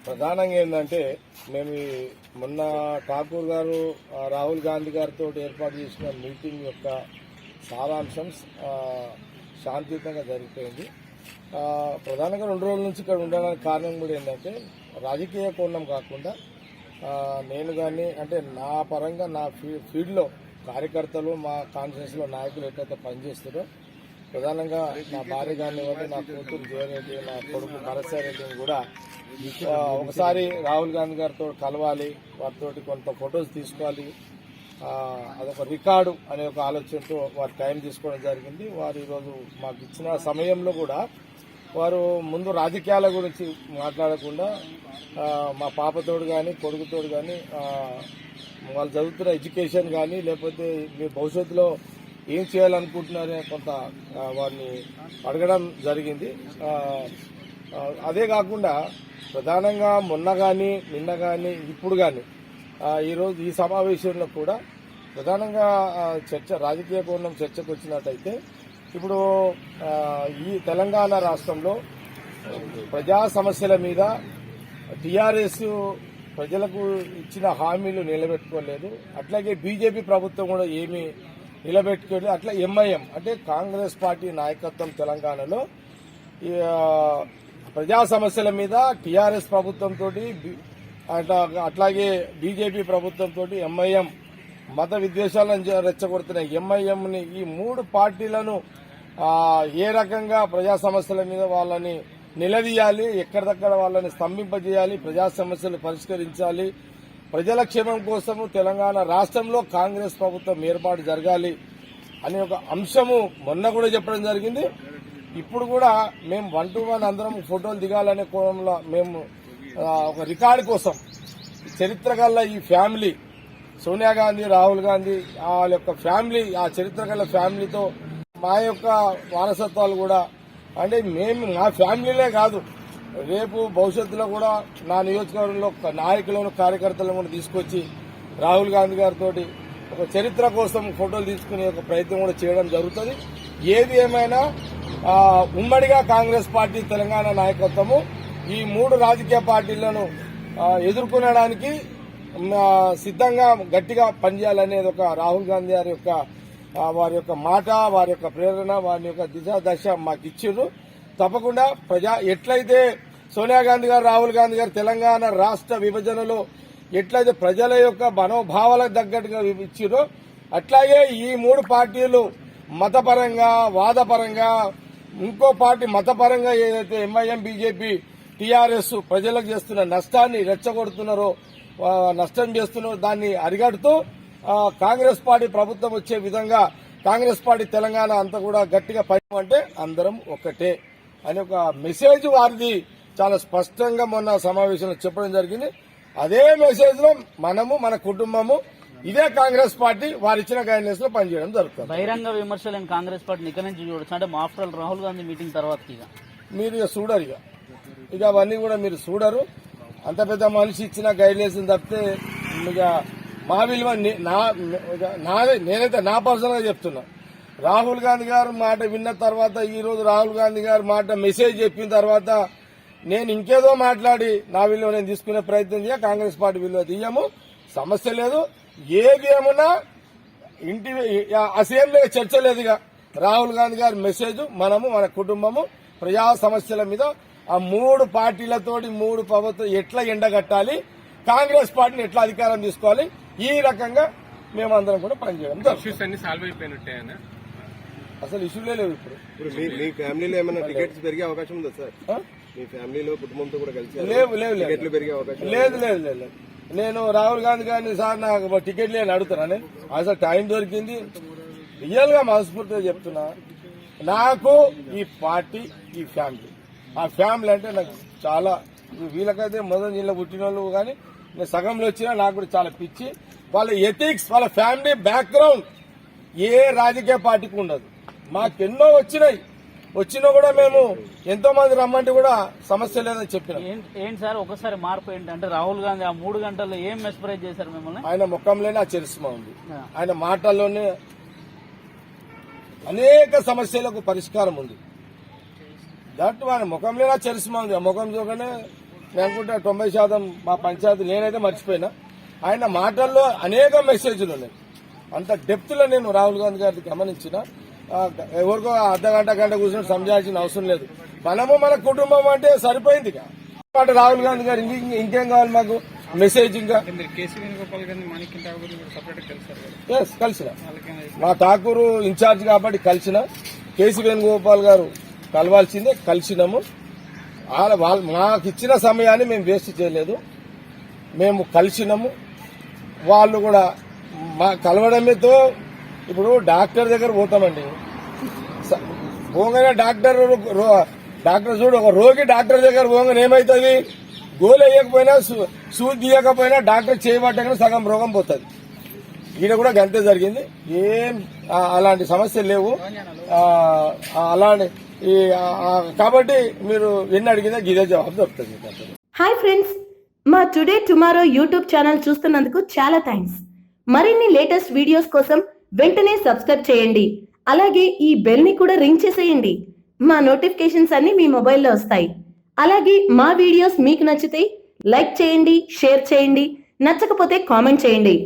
ప్రధానంగా ఏంటంటే మేము మొన్న ఠాకూర్ గారు రాహుల్ గాంధీ గారితో ఏర్పాటు చేసిన మీటింగ్ యొక్క సారాంశం శాంతియుతంగా జరిగిపోయింది. ప్రధానంగా 2 రోజుల నుంచి ఇక్కడ ఉండడానికి కారణం కూడా ఏంటంటే రాజకీయ కోణం కాకుండా నేను కానీ అంటే నా పరంగా నా ఫీల్డ్లో కార్యకర్తలు మా కాన్ఫరెన్స్లో నాయకులు ఎట్లయితే పనిచేస్తారో ప్రధానంగా నా భార్య కానివ్వండి, నా కూతురు జయరెడ్డి, నా కొడుకు భరత్సారెడ్డిని కూడా ఒకసారి రాహుల్ గాంధీ గారితో కలవాలి, వారితో కొంత ఫొటోస్ తీసుకోవాలి, అదొక రికార్డు అనే ఒక ఆలోచనతో వారు టైం తీసుకోవడం జరిగింది. వారు ఈరోజు మాకు ఇచ్చిన సమయంలో కూడా వారు ముందు రాజకీయాల గురించి మాట్లాడకుండా మా పాపతోడు కానీ కొడుకుతోడు కానీ వాళ్ళు చదువుతున్న ఎడ్యుకేషన్ కానీ లేకపోతే మీ భవిష్యత్తులో ఏం చేయాలనుకుంటున్నారనే కొంత వారిని అడగడం జరిగింది. అదే కాకుండా ప్రధానంగా మొన్న కానీ నిన్న కానీ ఇప్పుడు కానీ ఈరోజు ఈ సమావేశంలో కూడా ప్రధానంగా చర్చ రాజకీయ కోణం చర్చకు వచ్చినట్టయితే ఇప్పుడు ఈ తెలంగాణ రాష్ట్రంలో ప్రజా సమస్యల మీద టీఆర్ఎస్ ప్రజలకు ఇచ్చిన హామీలు నిలబెట్టుకోలేదు, అట్లాగే బీజేపీ ప్రభుత్వం కూడా ఏమీ నిలబెట్టుకోలేదు. అట్లా ఎంఐఎం అంటే కాంగ్రెస్ పార్టీ నాయకత్వం తెలంగాణలో ప్రజా సమస్యల మీద టీఆర్ఎస్ ప్రభుత్వంతో అట్లాగే బీజేపీ ప్రభుత్వంతో ఎంఐఎం మత విద్వేషాలను రెచ్చగొడుతున్న ఎంఐఎంని ఈ 3 పార్టీలను ఏ రకంగా ప్రజా సమస్యల మీద వాళ్ళని నిలదీయాలి, ఎక్కడిదక్కడ వాళ్ళని స్తంభింపజేయాలి, ప్రజా సమస్యలు పరిష్కరించాలి, ప్రజల క్షేమం కోసము తెలంగాణ రాష్ట్రంలో కాంగ్రెస్ ప్రభుత్వం ఏర్పాటు జరగాలి అనే ఒక అంశము మొన్న కూడా చెప్పడం జరిగింది. ఇప్పుడు కూడా మేము 1 to 1 అందరం ఫోటోలు దిగాలనే కోణంలో మేము ఒక రికార్డు కోసం చరిత్ర గల్ల ఈ ఫ్యామిలీ సోనియా గాంధీ, రాహుల్ గాంధీ వాళ్ళ యొక్క ఫ్యామిలీ, ఆ చరిత్ర గల ఫ్యామిలీతో మా యొక్క వారసత్వాలు కూడా అంటే మేము మా ఫ్యామిలీలే కాదు, రేపు భవిష్యత్తులో కూడా నా నియోజకవర్గంలో నాయకులను కార్యకర్తలను కూడా తీసుకొచ్చి రాహుల్ గాంధీ గారితో ఒక చరిత్ర కోసం ఫోటోలు తీసుకునే ఒక ప్రయత్నం కూడా చేయడం జరుగుతుంది. ఏది ఏమైనా ఉమ్మడిగా కాంగ్రెస్ పార్టీ తెలంగాణ నాయకత్వము ఈ 3 రాజకీయ పార్టీలను ఎదుర్కొనడానికి సిద్ధంగా గట్టిగా పనిచేయాలనేది ఒక రాహుల్ గాంధీ గారి యొక్క వారి యొక్క మాట, వారి యొక్క ప్రేరణ, వారి యొక్క దిశ దశ మాకు ఇచ్చారు. తప్పకుండా ఎట్లయితే సోనియా గాంధీ గారు, రాహుల్ గాంధీ గారు తెలంగాణ రాష్ట్ర విభజనలో ఎట్లయితే ప్రజల యొక్క మనోభావాలకు తగ్గట్టుగా ఇచ్చారో అట్లాగే ఈ 3 పార్టీలు మతపరంగా, వాదపరంగా, ఇంకో పార్టీ మతపరంగా ఏదైతే ఎంఐఎం, బీజేపీ, టీఆర్ఎస్ ప్రజలకు చేస్తున్న నష్టాన్ని రెచ్చగొడుతున్నారో, నష్టం చేస్తున్నారో దాన్ని అరిగడుతూ కాంగ్రెస్ పార్టీ ప్రభుత్వం వచ్చే విధంగా కాంగ్రెస్ పార్టీ తెలంగాణ అంతా కూడా గట్టిగా పనిమంటే అందరం ఒక్కటే అని ఒక మెసేజ్ వారిది చాలా స్పష్టంగా మొన్న సమావేశంలో చెప్పడం జరిగింది. అదే మెసేజ్ లో మనము, మన కుటుంబము, ఇదే కాంగ్రెస్ పార్టీ వారిచ్చిన గైడ్లైన్స్ లో పనిచేయడం జరుగుతుంది. బహిరంగ విమర్శలను కాంగ్రెస్ పార్టీ ఇక్కడ నుంచి చూడొచ్చు అంటే ఆఫ్టర్ రాహుల్ గాంధీ మీటింగ్ తర్వాత మీరు ఇక చూడరు, ఇక అవన్నీ కూడా మీరు చూడరు. అంత పెద్ద మనిషి ఇచ్చిన గైడ్లైన్స్ తప్పితే ఇక మా విలువ నేనైతే నా పర్సనల్ గా చెప్తున్నా. రాహుల్ గాంధీ గారు మాట విన్న తర్వాత, ఈ రోజు రాహుల్ గాంధీ గారు మాట మెసేజ్ చెప్పిన తర్వాత నేను ఇంకేదో మాట్లాడి నా విలువ నేను తీసుకునే ప్రయత్నం చేయ, కాంగ్రెస్ పార్టీ విలువ తీయము, సమస్య లేదు. ఏది ఏమన్నా ఇంటి అసెంబ్లీలో చర్చ లేదుగా. రాహుల్ గాంధీ గారి మెసేజ్ మనము, మన కుటుంబము ప్రజా సమస్యల మీద ఆ 3 పార్టీలతోటి 3 ప్రభుత్వం ఎట్లా ఎండగట్టాలి, కాంగ్రెస్ పార్టీని ఎట్లా అధికారం తీసుకోవాలి, ఈ రకంగా మేమందరం కూడా పనిచేయడం. అసలు ఇష్యూలే లేవు. ఇప్పుడు మీ ఫ్యామిలీలో ఏమైనా టికెట్స్ పెరిగే అవకాశం ఉందా సార్? మీ ఫ్యామిలీలో కుటుంబంతో కూడా కలిసి లేవు పెరిగే అవకాశం లేదు. నేను రాహుల్ గాంధీ గారిని సార్ నాకు టికెట్ లేని అడుగుతానని అసలు టైం దొరికింది. రియల్ గా మనస్ఫూర్తిగా చెప్తున్నా, నాకు ఈ పార్టీ, ఈ ఫ్యామిలీ, ఆ ఫ్యామిలీ అంటే నాకు చాలా, వీళ్ళకైతే మొదటి జిల్లా పుట్టిన వాళ్ళు కానీ నేను సగంలో వచ్చినా నాకు కూడా చాలా పిచ్చి. వాళ్ళ ఎథిక్స్, వాళ్ళ ఫ్యామిలీ బ్యాక్గ్రౌండ్ ఏ రాజకీయ పార్టీకి ఉండదు. మాకెన్నో వచ్చినా కూడా మేము ఎంతో మంది రమ్మంటే కూడా సమస్య లేదని చెప్పినాం. ఏంటి సార్ ఒకసారి మార్పు ఏంటంటే రాహుల్ గాంధీ ఆ 3 గంటల్లో ఏం మెస్పరైజ్ చేశారు మిమ్మల్ని? ఆయన ముఖంలోనే ఆ చరిస్మా ఉంది, ఆయన మాటల్లోనే అనేక సమస్యలకు పరిష్కారం ఉంది. దట్ ఆయన ముఖంలోనే ఆ చరిస్మా ఉంది. ఆ ముఖం చూడగానే నేను అనుకుంటా 90% మా పంచాయతీ నేనైతే మర్చిపోయినా. ఆయన మాటల్లో అనేక మెసేజ్లు ఉన్నాయి. అంత డెప్త్ లో నేను రాహుల్ గాంధీ గారిని గమనించిన. ఎవరికో గంట కూర్చొని సంజాల్సిన అవసరం లేదు. మనము మన కుటుంబం అంటే సరిపోయింది ఇక. అంటే రాహుల్ గాంధీ గారు ఇంకేం కావాలి మాకు మెసేజ్? ఇంకా కలిసిన మా ఠాకూరు ఇన్ఛార్జ్ కాబట్టి కలిసిన. కేసీ వేణుగోపాల్ గారు కలవాల్సిందే, కలిసినాము. మాకు ఇచ్చిన సమయాన్ని మేము వేస్ట్ చేయలేదు, మేము కలిసినాము. వాళ్ళు కూడా మా కలవడమేతో ఇప్పుడు డాక్టర్ దగ్గర పోతామండి. పోగానే డాక్టర్ చూడు, ఒక రోగి డాక్టర్ దగ్గర పోగానే ఏమవుతుంది? గోలు వేయకపోయినా సూది తీయకపోయినా డాక్టర్ చేయబట్టగానే సగం రోగం పోతుంది. ఈయన కూడా గంతే జరిగింది. ఏం అలాంటి సమస్యలు లేవు. అలాంటి కాబట్టి మీరు ఎన్ని అడిగినా గిదే జవాబు దొరుకుతుంది. హాయ్ ఫ్రెండ్స్, మా టుడే టుమారో యూట్యూబ్ ఛానల్ చూస్తున్నందుకు చాలా థ్యాంక్స్. మరిన్ని లేటెస్ట్ వీడియోస్ కోసం వెంటనే సబ్స్క్రైబ్ చేయండి. అలాగే ఈ బెల్ ని కూడా రింగ్ చేసేయండి. మా నోటిఫికేషన్స్ అన్ని మీ మొబైల్లో వస్తాయి. అలాగే మా వీడియోస్ మీకు నచ్చితే లైక్ చేయండి, షేర్ చేయండి, నచ్చకపోతే కామెంట్ చేయండి.